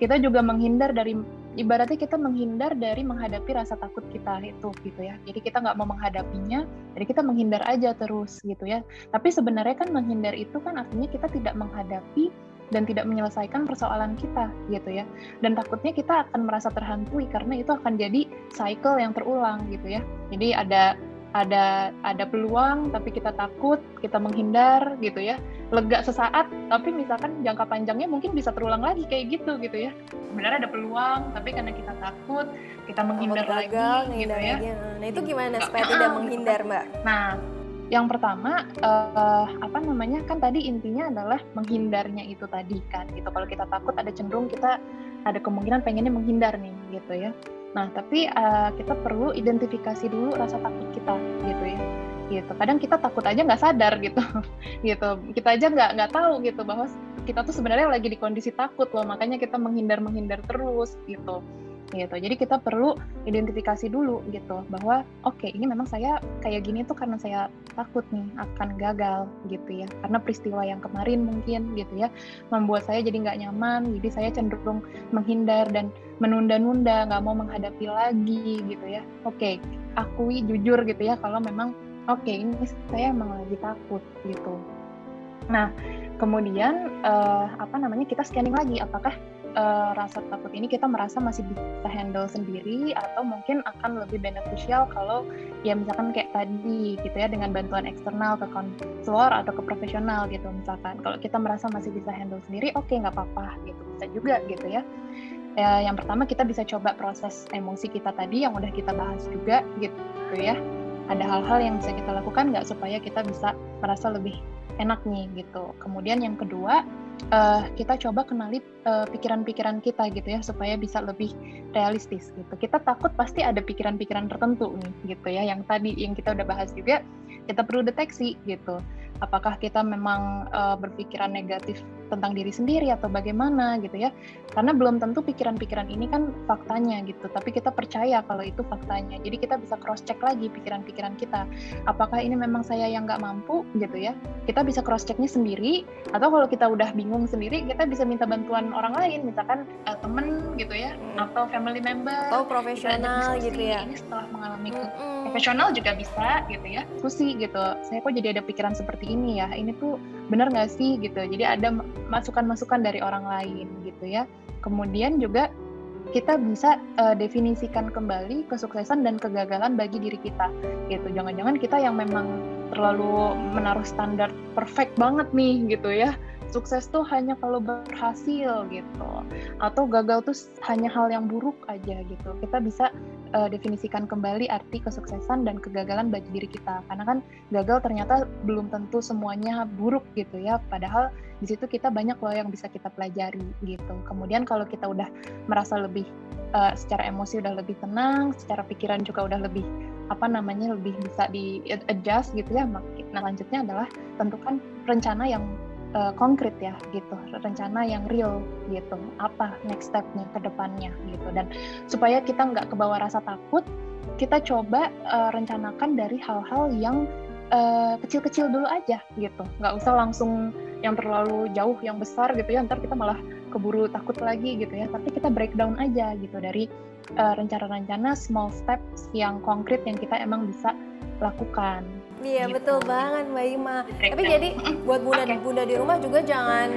Kita juga menghindar dari, ibaratnya kita menghindar dari menghadapi rasa takut kita itu gitu ya. Jadi kita nggak mau menghadapinya, jadi kita menghindar aja terus gitu ya. Tapi sebenarnya kan menghindar itu kan artinya kita tidak menghadapi dan tidak menyelesaikan persoalan kita gitu ya. Dan takutnya kita akan merasa terhantui karena itu akan jadi cycle yang terulang gitu ya. Jadi ada peluang tapi kita takut, kita menghindar gitu ya. Lega sesaat tapi misalkan jangka panjangnya mungkin bisa terulang lagi kayak gitu ya. Sebenarnya ada peluang tapi karena kita takut, kita menghindar lagi gitu ya. Nah, itu gimana supaya tidak menghindar, Mbak? Nah, yang pertama kan tadi intinya adalah menghindarnya itu tadi kan gitu. Kalau kita takut ada cenderung kita ada kemungkinan pengennya menghindar nih gitu ya. Nah, tapi kita perlu identifikasi dulu rasa takut kita gitu ya. Gitu. Kadang kita takut aja nggak sadar gitu. Gitu. Kita aja nggak tahu gitu bahwa kita tuh sebenarnya lagi di kondisi takut loh, makanya kita menghindar terus gitu. Gitu. Jadi kita perlu identifikasi dulu gitu bahwa oke, ini memang saya kayak gini tuh karena saya takut nih akan gagal gitu ya. Karena peristiwa yang kemarin mungkin gitu ya membuat saya jadi nggak nyaman, jadi saya cenderung menghindar dan menunda-nunda, nggak mau menghadapi lagi gitu ya. Oke, akui jujur gitu ya kalau memang oke, ini saya emang lagi takut gitu. Nah, kemudian kita scanning lagi apakah rasa takut ini kita merasa masih bisa handle sendiri atau mungkin akan lebih beneficial kalau ya misalkan kayak tadi gitu ya dengan bantuan eksternal ke konselor atau ke profesional gitu misalkan. Kalau kita merasa masih bisa handle sendiri, oke, nggak apa-apa gitu, bisa juga gitu ya. Yang pertama kita bisa coba proses emosi kita tadi yang udah kita bahas juga gitu ya. Ada hal-hal yang bisa kita lakukan nggak supaya kita bisa merasa lebih enak nih gitu. Kemudian yang kedua, kita coba kenali pikiran-pikiran kita gitu ya supaya bisa lebih realistis gitu. Kita takut pasti ada pikiran-pikiran tertentu nih gitu ya. Yang tadi yang kita udah bahas juga, kita perlu deteksi gitu. Apakah kita memang berpikiran negatif tentang diri sendiri atau bagaimana gitu ya. Karena belum tentu pikiran-pikiran ini kan faktanya gitu, tapi kita percaya kalau itu faktanya. Jadi kita bisa cross-check lagi pikiran-pikiran kita. Apakah ini memang saya yang nggak mampu gitu ya. Kita bisa cross-checknya sendiri, atau kalau kita udah bingung sendiri, kita bisa minta bantuan orang lain, misalkan temen gitu ya, atau family member. Atau profesional gitu ya. Ini setelah mengalami profesional juga bisa gitu ya. Diskusi gitu, saya kok jadi ada pikiran seperti ini ya, ini tuh benar nggak sih gitu. Jadi ada masukan-masukan dari orang lain gitu ya. Kemudian juga kita bisa definisikan kembali kesuksesan dan kegagalan bagi diri kita gitu. Jangan-jangan kita yang memang terlalu menaruh standar perfect banget nih gitu ya. Sukses tuh hanya kalau berhasil gitu, atau gagal tuh hanya hal yang buruk aja gitu. Kita bisa definisikan kembali arti kesuksesan dan kegagalan bagi diri kita, karena kan gagal ternyata belum tentu semuanya buruk gitu ya, padahal di situ kita banyak loh yang bisa kita pelajari gitu. Kemudian kalau kita udah merasa lebih secara emosi udah lebih tenang, secara pikiran juga udah lebih lebih bisa di adjust gitu ya. Nah, lanjutnya adalah tentukan rencana yang konkret ya gitu, rencana yang real gitu, apa next step-nya ke depannya gitu. Dan supaya kita nggak kebawa rasa takut, kita coba rencanakan dari hal-hal yang kecil-kecil dulu aja gitu, nggak usah langsung yang terlalu jauh, yang besar gitu ya, ntar kita malah keburu takut lagi gitu ya. Tapi kita breakdown aja gitu dari rencana-rencana small steps yang konkret yang kita emang bisa lakukan. Iya gitu. betul banget Mbak Ima. Tapi jadi buat bunda di rumah juga jangan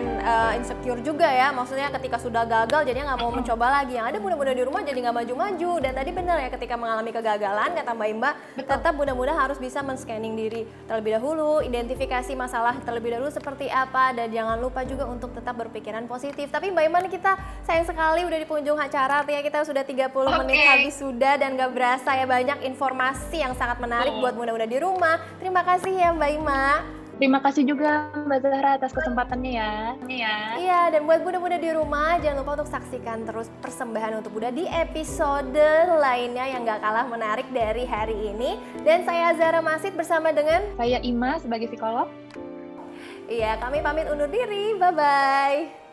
insecure juga ya. Maksudnya ketika sudah gagal jadinya nggak mau mencoba lagi. Yang ada bunda-bunda di rumah jadi nggak maju-maju. Dan tadi benar ya, ketika mengalami kegagalan kata Mbak Ima, tetap bunda-bunda harus bisa men-scanning diri terlebih dahulu, identifikasi masalah terlebih dahulu seperti apa, dan jangan lupa juga untuk tetap berpikiran positif. Tapi Mbak Ima, kita sayang sekali udah di penghujung acara, artinya kita sudah 30 menit habis sudah, dan nggak berasa ya, banyak informasi yang sangat menarik buat bunda-bunda di rumah. Terima kasih ya Mbak Ima. Terima kasih juga Mbak Zahra atas kesempatannya ya. Iya, dan buat bunda-bunda di rumah jangan lupa untuk saksikan terus Persembahan untuk Bunda di episode lainnya yang gak kalah menarik dari hari ini. Dan saya Zahra Masid bersama dengan saya Ima sebagai psikolog. Iya, kami pamit undur diri. Bye-bye.